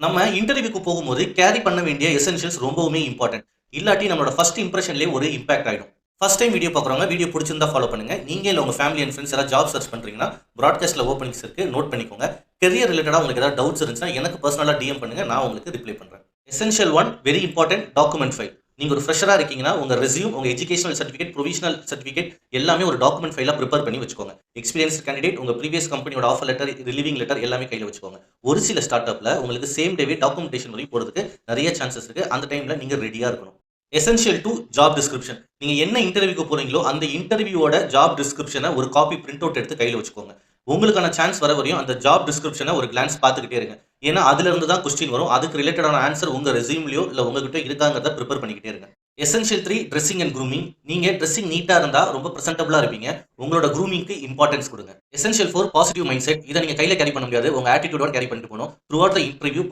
நம்ம இன்டர்வியூக்கு போகும்போது கேரி பண்ண வேண்டிய எசென்ஷியல்ஸ் ரொம்பவுமே இம்பார்ட்டன்ட். இல்லாட்டி நம்மளோட ஃபர்ஸ்ட் இம்ப்ரெஷன்லேயே ஒரு இம்பாக்ட் ஆயிடும். ஃபர்ஸ்ட் டைம் வீடியோ பார்க்குறவங்க வீடியோ பிடிச்சிருந்தா ஃபாலோ பண்ணுங்க. நீங்க இல்ல உங்க ஃபேமிலி அண்ட் ஃப்ரெண்ட்ஸ் யாராவது ஜாப் சர்ச் பண்றீங்கன்னா ப்ராட்காஸ்ட்ல ஓப்பனிங்ஸ் இருக்கு, நோட் பண்ணிக்கோங்க. கெரியர் ரிலேட்டடா உங்களுக்கு ஏதாவது டவுட்ஸ் இருந்துச்சுன்னா எனக்கு பர்சனலா டிஎம் பண்ணுங்க, நான் உங்களுக்கு ரிப்ளை பண்றேன். Essential one very important document file. நீங்க ஒரு ஃப்ரெஷரா இருக்கீங்கன்னா உங்க ரெஸ்யூம், உங்க எஜுகேஷனல் சர்டிஃபிகேட், ப்ரொவிஷனல் சர்டிஃபிகேட் எல்லாமே ஒரு டாக்குமெண்ட் ஃபைலா ப்ரிப்பேர் பண்ணி வச்சுக்கோங்க. எக்ஸ்பீரியன்ஸ் கேண்டிடேட், உங்க ப்ரீவியஸ் கம்பெனியோட ஆஃபர் லெட்டர், ரிலீவிங் லெட்டர் எல்லாமே கையில வச்சுக்கோங்க. ஒரு சில ஸ்டார்ட் அப்ல உங்களுக்கு சேம் டேவே டாக்குமெண்டேஷன் வரைக்கும் போறதுக்கு நிறைய சான்சஸ் இருக்கு. அந்த டைம்ல நீங்க ரெடியா இருக்கணும். Essential to job description. நீங்க என்ன இன்டர்வியூக்கு போறீங்களோ அந்த இன்டர்வியூவோட ஜாப் டிஸ்கிரிப்ஷனை ஒரு காப்பி பிரிண்ட் அவுட் எடுத்து கையில வச்சுக்கோங்க. உங்களுக்கான சான்ஸ் வர வரையும் அந்த ஜாப் டிஸ்கிரிப்ஷனை ஒரு கிளான்ஸ் பார்த்துக்கிட்டே இருங்க. ஏன்னா அதுல இருந்து தான் கொஸ்டின் வரும். அதுக்கு ரிலேட்டடான ஆன்சர் உங்க ரெஸ்யூம்லயோ இல்ல உங்ககிட்ட இருக்காங்கிறத ப்ரிப்பேர் பண்ணிக்கிட்டே இருங்க. Essential three dressing and grooming. நீங்க ட்ரெஸ்ஸிங் நீட்டா இருந்தா ரொம்ப பிரசன்டபிளா இருப்பீங்க. உங்களோட க்ரூமிங்க்கு இம்பார்ட்டன்ஸ் கொடுங்க. Essential four positive mind set. இதை நீங்க கையில கேரி பண்ண முடியாது, உங்க ஆட்டிடியூடோட கேரி பண்ணிட்டு போகணும். Through out the interview